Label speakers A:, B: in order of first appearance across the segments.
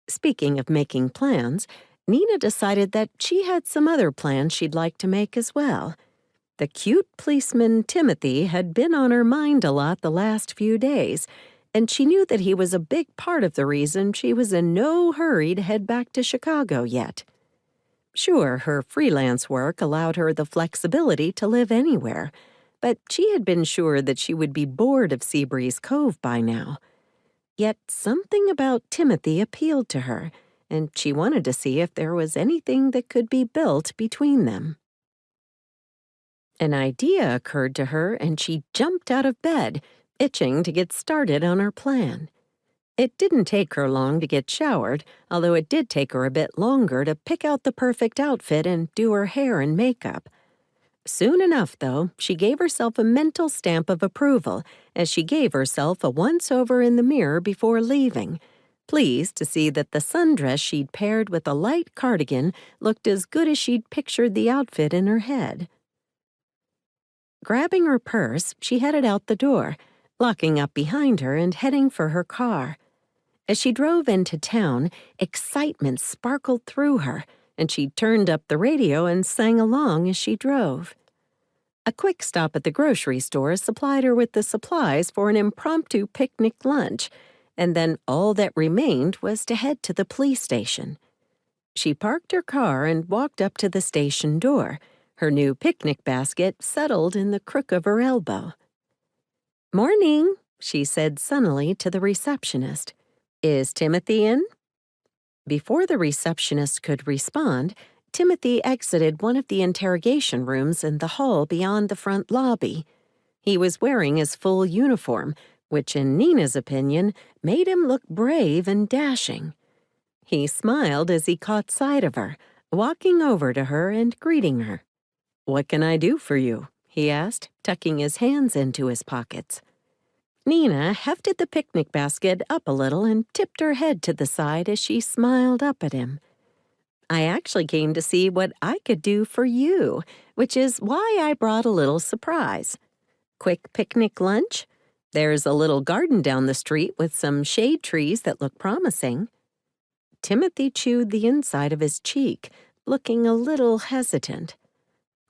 A: Speaking of making plans, Nina decided that she had some other plans she'd like to make as well. The cute policeman Timothy had been on her mind a lot the last few days, and she knew that he was a big part of the reason she was in no hurry to head back to Chicago yet. Sure, her freelance work allowed her the flexibility to live anywhere, but she had been sure that she would be bored of Sea Breeze Cove by now. Yet something about Timothy appealed to her, and she wanted to see if there was anything that could be built between them. An idea occurred to her, and she jumped out of bed, itching to get started on her plan. It didn't take her long to get showered, although it did take her a bit longer to pick out the perfect outfit and do her hair and makeup. Soon enough, though, she gave herself a mental stamp of approval as she gave herself a once-over in the mirror before leaving, pleased to see that the sundress she'd paired with a light cardigan looked as good as she'd pictured the outfit in her head. Grabbing her purse, she headed out the door, locking up behind her and heading for her car. As she drove into town, excitement sparkled through her, and she turned up the radio and sang along as she drove. A quick stop at the grocery store supplied her with the supplies for an impromptu picnic lunch, and then all that remained was to head to the police station. She parked her car and walked up to the station door, her new picnic basket settled in the crook of her elbow. "Morning," she said sunnily to the receptionist. "Is Timothy in?" Before the receptionist could respond, Timothy exited one of the interrogation rooms in the hall beyond the front lobby. He was wearing his full uniform, which in Nina's opinion made him look brave and dashing. He smiled as he caught sight of her, walking over to her and greeting her. "What can I do for you?" he asked, tucking his hands into his pockets. Nina hefted the picnic basket up a little and tipped her head to the side as she smiled up at him. "I actually came to see what I could do for you, which is why I brought a little surprise. Quick picnic lunch? There's a little garden down the street with some shade trees that look promising." Timothy chewed the inside of his cheek, looking a little hesitant.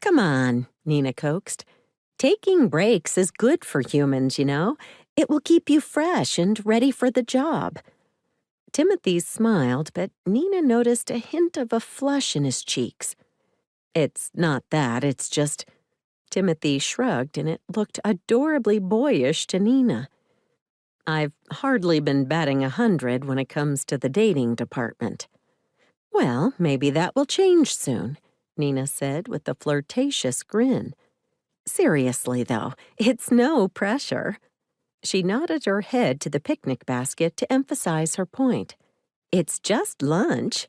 A: "Come on," Nina coaxed. "Taking breaks is good for humans, you know. It will keep you fresh and ready for the job." Timothy smiled, but Nina noticed a hint of a flush in his cheeks. "It's not that, it's just—" Timothy shrugged, and it looked adorably boyish to Nina. "I've hardly been batting 100 when it comes to the dating department." "Well, maybe that will change soon," Nina said with a flirtatious grin. "Seriously, though, it's no pressure." She nodded her head to the picnic basket to emphasize her point. "It's just lunch."